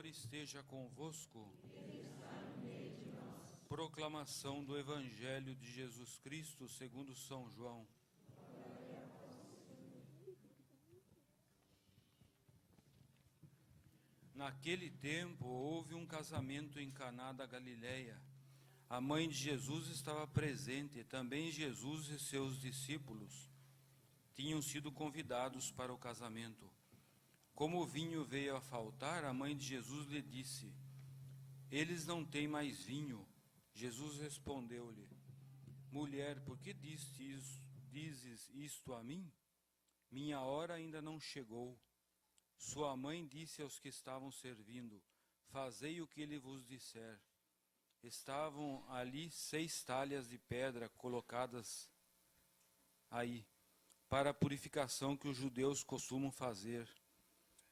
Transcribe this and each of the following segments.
Senhor esteja convosco. Proclamação do Evangelho de Jesus Cristo segundo São João. Naquele tempo houve um casamento em Caná da Galileia. A mãe de Jesus estava presente, e também Jesus e seus discípulos tinham sido convidados para o casamento. Como o vinho veio a faltar, a mãe de Jesus lhe disse: eles não têm mais vinho. Jesus respondeu-lhe: mulher, por que dizes isto a mim? Minha hora ainda não chegou. Sua mãe disse aos que estavam servindo: fazei o que ele vos disser. Estavam ali 6 talhas de pedra colocadas aí, para a purificação que os judeus costumam fazer.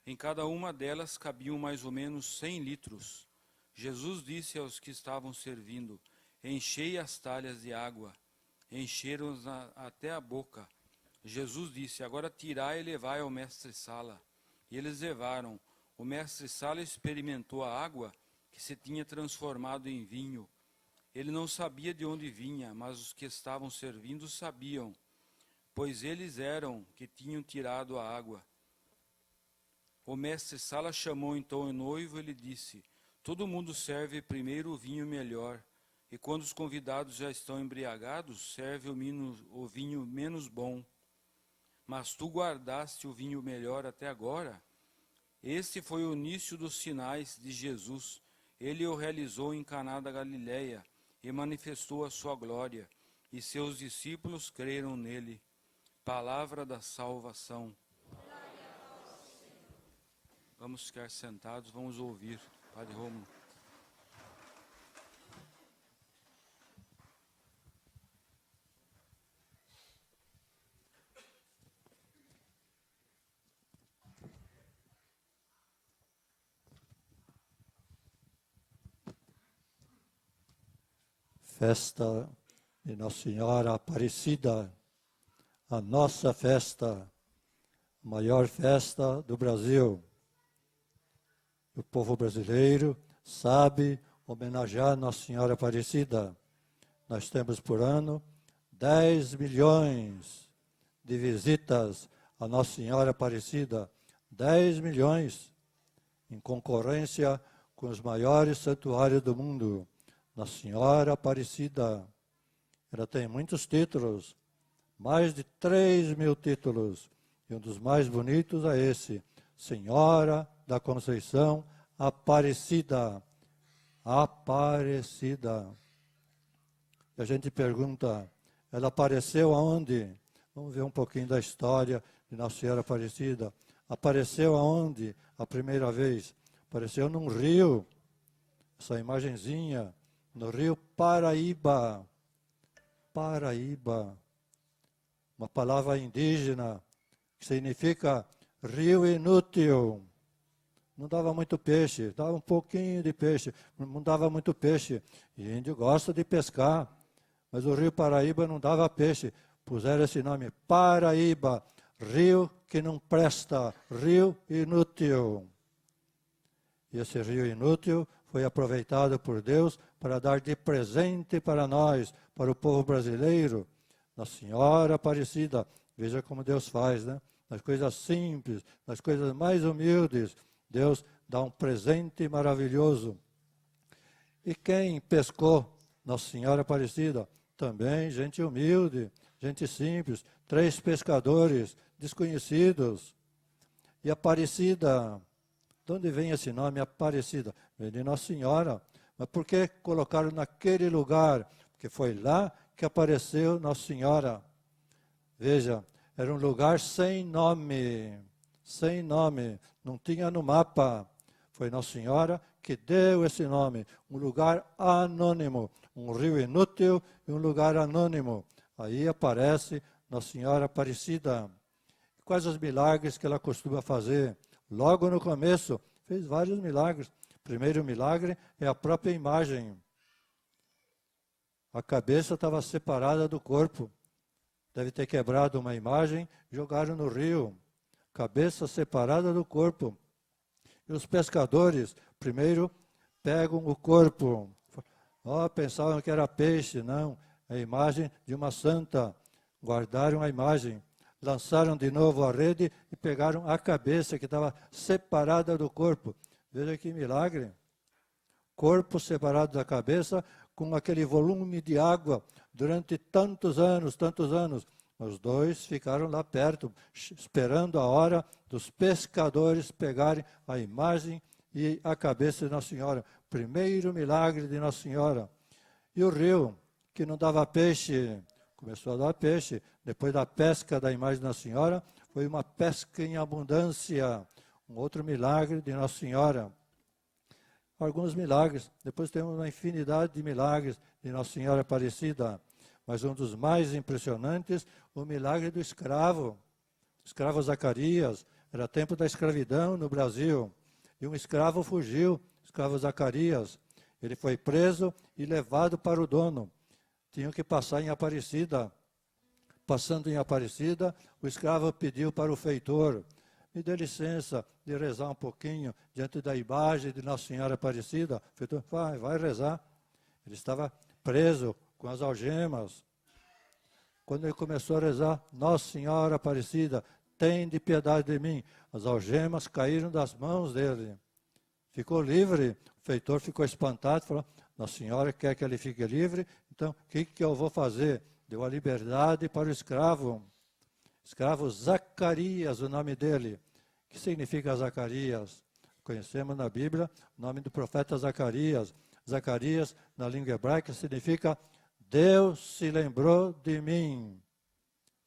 Em cada uma delas cabiam mais ou menos 100 litros. Jesus disse aos que estavam servindo: enchei as talhas de água. Encheram-as até a boca. Jesus disse: agora tirai e levai ao mestre-sala. E eles levaram. O mestre-sala experimentou a água que se tinha transformado em vinho. Ele não sabia de onde vinha, mas os que estavam servindo sabiam, pois eles eram que tinham tirado a água. O mestre-sala chamou então o noivo e lhe disse: todo mundo serve primeiro o vinho melhor, e quando os convidados já estão embriagados, serve o vinho menos bom. Mas tu guardaste o vinho melhor até agora. Este foi o início dos sinais de Jesus. Ele o realizou em Caná da Galileia e manifestou a sua glória, e seus discípulos creram nele. Palavra da salvação. Vamos ficar sentados, vamos ouvir. Padre Rômulo. Festa de Nossa Senhora Aparecida, a nossa festa, a maior festa do Brasil. O povo brasileiro sabe homenagear Nossa Senhora Aparecida. Nós temos por ano 10 milhões de visitas a Nossa Senhora Aparecida. 10 milhões, em concorrência com os maiores santuários do mundo. Nossa Senhora Aparecida, ela tem muitos títulos, mais de 3.000 títulos, e um dos mais bonitos é esse: Senhora da Conceição Aparecida. Aparecida. E a gente pergunta, ela apareceu aonde? Vamos ver um pouquinho da história de Nossa Senhora Aparecida. Apareceu aonde a primeira vez? Apareceu num rio, essa imagenzinha, no rio Paraíba. Paraíba, uma palavra indígena que significa rio inútil. Não dava muito peixe, dava um pouquinho de peixe, não dava muito peixe. E índio gosta de pescar, mas o rio Paraíba não dava peixe. Puseram esse nome, Paraíba, rio que não presta, rio inútil. E esse rio inútil foi aproveitado por Deus para dar de presente para nós, para o povo brasileiro, Nossa Senhora Aparecida. Veja como Deus faz, né? Nas coisas simples, nas coisas mais humildes, Deus dá um presente maravilhoso. E quem pescou Nossa Senhora Aparecida? Também gente humilde, gente simples, 3 pescadores desconhecidos. E Aparecida, de onde vem esse nome Aparecida? Vem de Nossa Senhora. Mas por que colocaram naquele lugar? Porque foi lá que apareceu Nossa Senhora. Veja, era um lugar sem nome, não tinha no mapa. Foi Nossa Senhora que deu esse nome, um lugar anônimo, um rio inútil e um lugar anônimo. Aí aparece Nossa Senhora Aparecida. Quais os milagres que ela costuma fazer? Logo no começo, fez vários milagres. O primeiro milagre é a própria imagem. A cabeça estava separada do corpo. Deve ter quebrado uma imagem, jogaram no rio. Cabeça separada do corpo. E os pescadores, primeiro, pegam o corpo. Pensavam que era peixe, não. A imagem de uma santa. Guardaram a imagem. Lançaram de novo a rede e pegaram a cabeça que estava separada do corpo. Veja que milagre. Corpo separado da cabeça com aquele volume de água durante tantos anos, tantos anos. Os dois ficaram lá perto, esperando a hora dos pescadores pegarem a imagem e a cabeça de Nossa Senhora. Primeiro milagre de Nossa Senhora. E o rio, que não dava peixe, começou a dar peixe. Depois da pesca da imagem de Nossa Senhora, foi uma pesca em abundância. Um outro milagre de Nossa Senhora. Alguns milagres. Depois temos uma infinidade de milagres de Nossa Senhora Aparecida. Mas um dos mais impressionantes, o milagre do escravo. O escravo Zacarias. Era tempo da escravidão no Brasil. E um escravo fugiu, escravo Zacarias. Ele foi preso e levado para o dono. Tinham que passar em Aparecida. Passando em Aparecida, o escravo pediu para o feitor: me dê licença de rezar um pouquinho diante da imagem de Nossa Senhora Aparecida. O feitor: vai rezar. Ele estava preso com as algemas. Quando ele começou a rezar: Nossa Senhora Aparecida, tende piedade de mim, as algemas caíram das mãos dele. Ficou livre. O feitor ficou espantado, falou: Nossa Senhora quer que ele fique livre, então o que eu vou fazer? Deu a liberdade para o escravo. Escravo Zacarias, o nome dele. O que significa Zacarias? Conhecemos na Bíblia o nome do profeta Zacarias. Zacarias, na língua hebraica, significa Deus se lembrou de mim.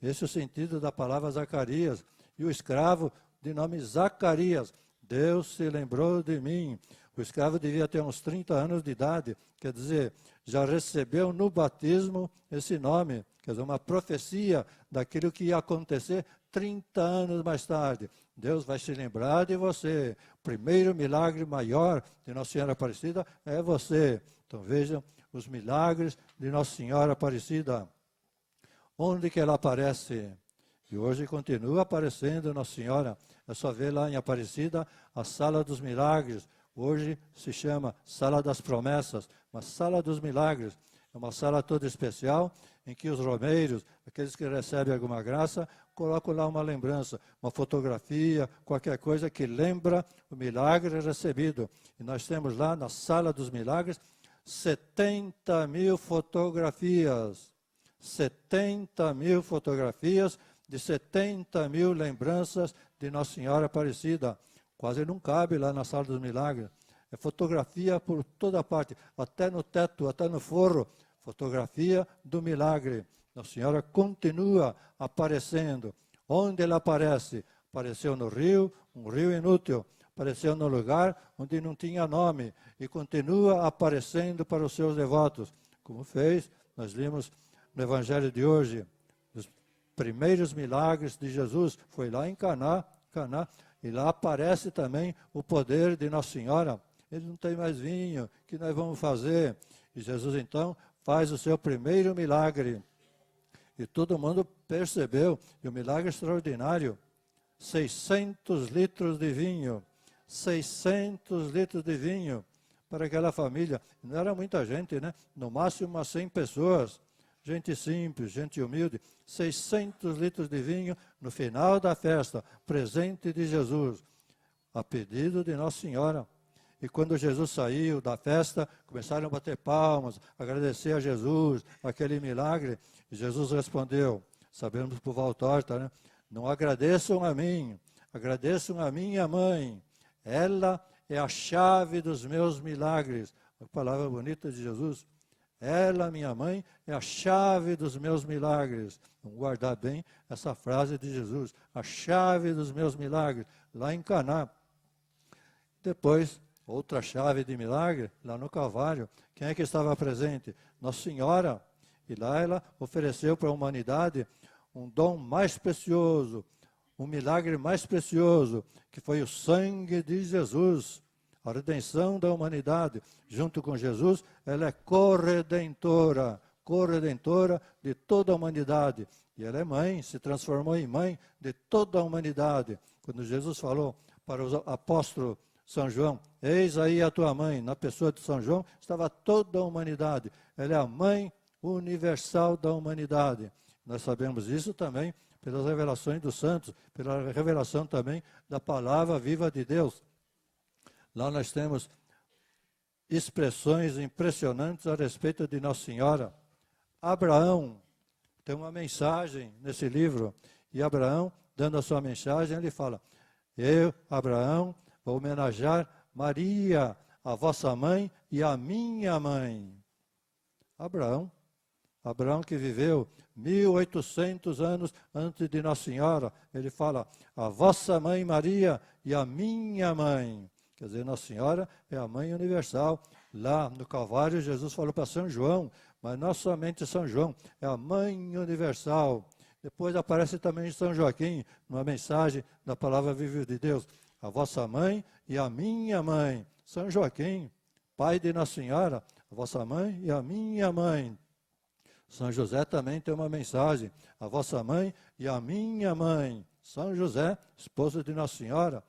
Esse é o sentido da palavra Zacarias. E o escravo, de nome Zacarias, Deus se lembrou de mim. O escravo devia ter uns 30 anos de idade, quer dizer, já recebeu no batismo esse nome, quer dizer, uma profecia daquilo que ia acontecer 30 anos mais tarde. Deus vai se lembrar de você. O primeiro milagre maior de Nossa Senhora Aparecida é você. Então vejam os milagres de Nossa Senhora Aparecida. Onde que ela aparece? E hoje continua aparecendo Nossa Senhora. É só ver lá em Aparecida a Sala dos Milagres. Hoje se chama Sala das Promessas, uma Sala dos Milagres. É uma sala toda especial em que os romeiros, aqueles que recebem alguma graça, colocam lá uma lembrança, uma fotografia, qualquer coisa que lembra o milagre recebido. E nós temos lá na Sala dos Milagres 70.000 fotografias. 70.000 fotografias de 70.000 lembranças de Nossa Senhora Aparecida. Quase não cabe lá na Sala dos Milagres. É fotografia por toda parte, até no teto, até no forro. Fotografia do milagre. Nossa Senhora continua aparecendo. Onde ela aparece? Apareceu no rio, um rio inútil. Apareceu no lugar onde não tinha nome. E continua aparecendo para os seus devotos. Como fez, nós vimos no Evangelho de hoje. Os primeiros milagres de Jesus foi lá em Caná. E lá aparece também o poder de Nossa Senhora. Ele não tem mais vinho, o que nós vamos fazer? E Jesus então faz o seu primeiro milagre. E todo mundo percebeu, e o milagre extraordinário, 600 litros de vinho. 600 litros de vinho para aquela família. Não era muita gente, né? No máximo umas 100 pessoas. Gente simples, gente humilde, 600 litros de vinho no final da festa, presente de Jesus, a pedido de Nossa Senhora. E quando Jesus saiu da festa, começaram a bater palmas, agradecer a Jesus, aquele milagre. E Jesus respondeu, sabemos por volta torta, né? Não agradeçam a mim, agradeçam a minha mãe. Ela é a chave dos meus milagres. Uma palavra bonita de Jesus. Ela, minha mãe, é a chave dos meus milagres. Vamos guardar bem essa frase de Jesus. A chave dos meus milagres, lá em Caná. Depois, outra chave de milagre, lá no Calvário. Quem é que estava presente? Nossa Senhora. E lá ela ofereceu para a humanidade um dom mais precioso, um milagre mais precioso, que foi o sangue de Jesus. A redenção da humanidade, junto com Jesus, ela é corredentora de toda a humanidade. E ela é mãe, se transformou em mãe de toda a humanidade. Quando Jesus falou para os apóstolos São João, eis aí a tua mãe. Na pessoa de São João estava toda a humanidade. Ela é a mãe universal da humanidade. Nós sabemos isso também pelas revelações dos santos, pela revelação também da palavra viva de Deus. Lá nós temos expressões impressionantes a respeito de Nossa Senhora. Abraão tem uma mensagem nesse livro, e Abraão, dando a sua mensagem, ele fala: eu, Abraão, vou homenagear Maria, a vossa mãe e a minha mãe. Abraão que viveu 1800 anos antes de Nossa Senhora, ele fala: a vossa mãe Maria e a minha mãe. Quer dizer, Nossa Senhora é a mãe universal. Lá no Calvário, Jesus falou para São João, mas não somente São João, é a mãe universal. Depois aparece também São Joaquim, numa mensagem da palavra viva de Deus: a vossa mãe e a minha mãe. São Joaquim, pai de Nossa Senhora, a vossa mãe e a minha mãe. São José também tem uma mensagem: a vossa mãe e a minha mãe. São José, esposo de Nossa Senhora.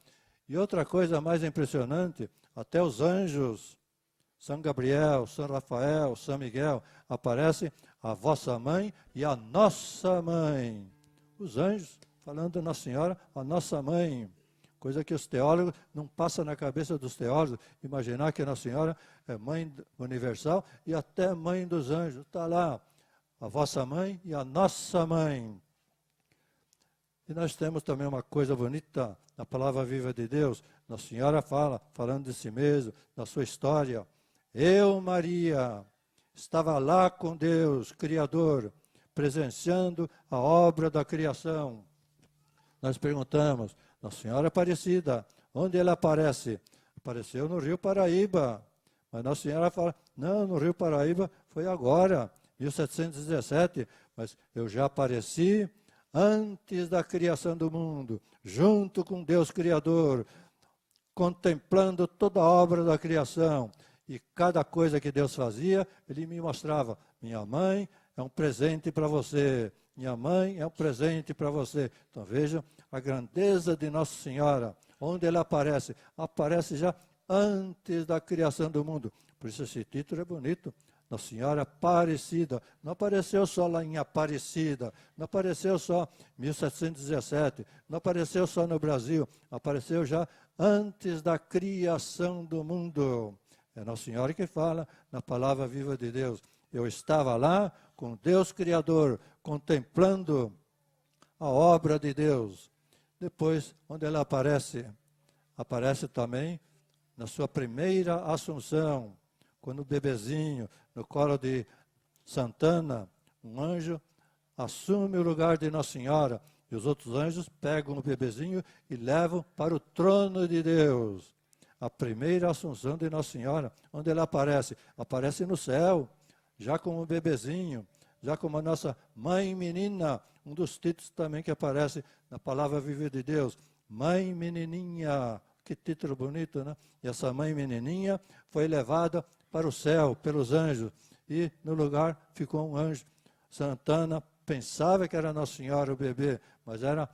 E outra coisa mais impressionante, até os anjos, São Gabriel, São Rafael, São Miguel, aparece a vossa mãe e a nossa mãe. Os anjos falando de Nossa Senhora, a nossa mãe. Coisa que os teólogos, não passa na cabeça dos teólogos, imaginar que Nossa Senhora é mãe universal e até mãe dos anjos. Está lá, a vossa mãe e a nossa mãe. E nós temos também uma coisa bonita na palavra viva de Deus. Nossa Senhora fala, falando de si mesma, da sua história. Eu, Maria, estava lá com Deus, Criador, presenciando a obra da criação. Nós perguntamos: Nossa Senhora Aparecida, onde ela aparece? Apareceu no Rio Paraíba. Mas Nossa Senhora fala: não, no Rio Paraíba foi agora, 1717, mas eu já apareci antes da criação do mundo, junto com Deus Criador, contemplando toda a obra da criação. E cada coisa que Deus fazia, Ele me mostrava: minha mãe é um presente para você, minha mãe é um presente para você. Então vejam a grandeza de Nossa Senhora. Onde ela aparece? Aparece já antes da criação do mundo. Por isso esse título é bonito. Nossa Senhora Aparecida. Não apareceu só lá em Aparecida, não apareceu só em 1717, não apareceu só no Brasil, apareceu já antes da criação do mundo. É Nossa Senhora que fala na palavra viva de Deus. Eu estava lá com Deus Criador, contemplando a obra de Deus. Depois, onde ela aparece? Aparece também na sua primeira assunção, quando o bebezinho, no colo de Santana, um anjo assume o lugar de Nossa Senhora, e os outros anjos pegam o bebezinho e levam para o trono de Deus. A primeira assunção de Nossa Senhora, onde ela aparece? Aparece no céu, já como um bebezinho, já como a nossa mãe menina, um dos títulos também que aparece na palavra viva de Deus. Mãe menininha, que título bonito, né? E essa mãe menininha foi levada para o céu pelos anjos, e no lugar ficou um anjo. Santana pensava que era Nossa Senhora o bebê, mas era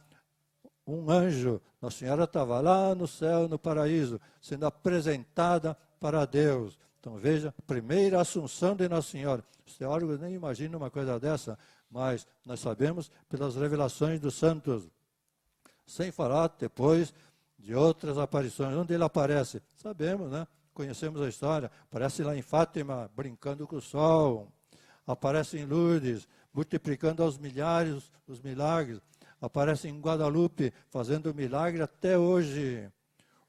um anjo. Nossa Senhora estava lá no céu, no paraíso, sendo apresentada para Deus. Então veja, a primeira assunção de Nossa Senhora. Os teólogos nem imaginam uma coisa dessa, mas nós sabemos pelas revelações dos santos. Sem falar depois de outras aparições. Onde ele aparece? Sabemos, né? Conhecemos a história. Aparece lá em Fátima, brincando com o sol. Aparece em Lourdes, multiplicando aos milhares os milagres. Aparece em Guadalupe, fazendo milagre até hoje.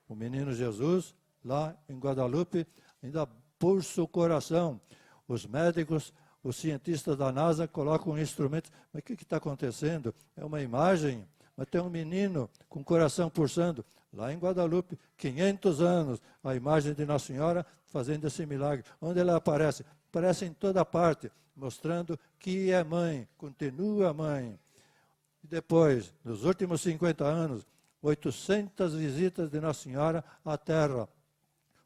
O menino Jesus, lá em Guadalupe, ainda pulsa o coração. Os médicos, os cientistas da NASA colocam um instrumento. Mas o que está acontecendo? É uma imagem, mas tem um menino com o coração pulsando. Lá em Guadalupe, 500 anos, a imagem de Nossa Senhora fazendo esse milagre. Onde ela aparece? Aparece em toda parte, mostrando que é mãe, continua mãe. E depois, nos últimos 50 anos, 800 visitas de Nossa Senhora à Terra.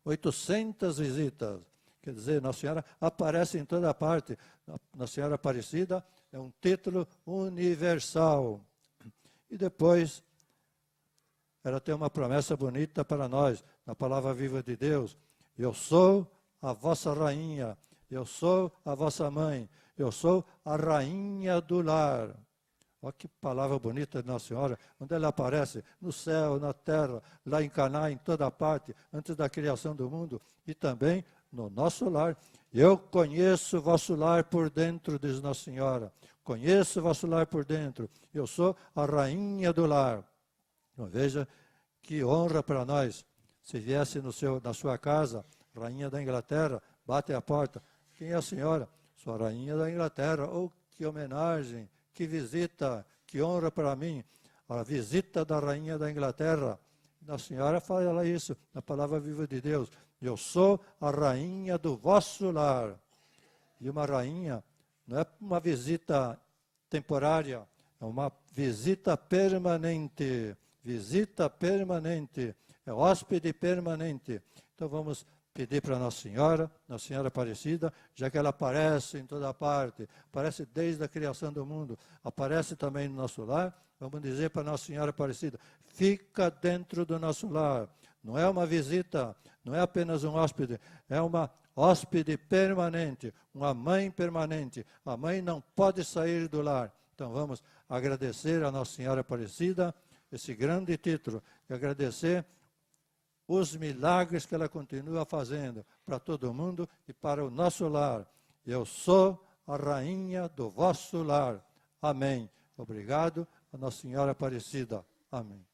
800 visitas. Quer dizer, Nossa Senhora aparece em toda parte. Nossa Senhora Aparecida é um título universal. E depois, ela tem uma promessa bonita para nós, na palavra viva de Deus. Eu sou a vossa rainha, eu sou a vossa mãe, eu sou a rainha do lar. Olha que palavra bonita de Nossa Senhora, onde ela aparece no céu, na terra, lá em Caná, em toda parte, antes da criação do mundo, e também no nosso lar. Eu conheço o vosso lar por dentro, diz Nossa Senhora. Conheço o vosso lar por dentro. Eu sou a rainha do lar. Então, veja que honra para nós. Se viesse na sua casa, rainha da Inglaterra, bate a porta. Quem é a senhora? Sou a rainha da Inglaterra. Oh, que homenagem, que visita, que honra para mim. A visita da rainha da Inglaterra. A senhora fala isso na palavra viva de Deus. Eu sou a rainha do vosso lar. E uma rainha não é uma visita temporária, é uma visita permanente. Visita permanente, é hóspede permanente. Então vamos pedir para Nossa Senhora Aparecida, já que ela aparece em toda parte, aparece desde a criação do mundo, aparece também no nosso lar, vamos dizer para Nossa Senhora Aparecida, fica dentro do nosso lar. Não é uma visita, não é apenas um hóspede, é uma hóspede permanente, uma mãe permanente. A mãe não pode sair do lar. Então vamos agradecer a Nossa Senhora Aparecida esse grande título, e agradecer os milagres que ela continua fazendo para todo mundo e para o nosso lar. Eu sou a rainha do vosso lar. Amém. Obrigado a Nossa Senhora Aparecida. Amém.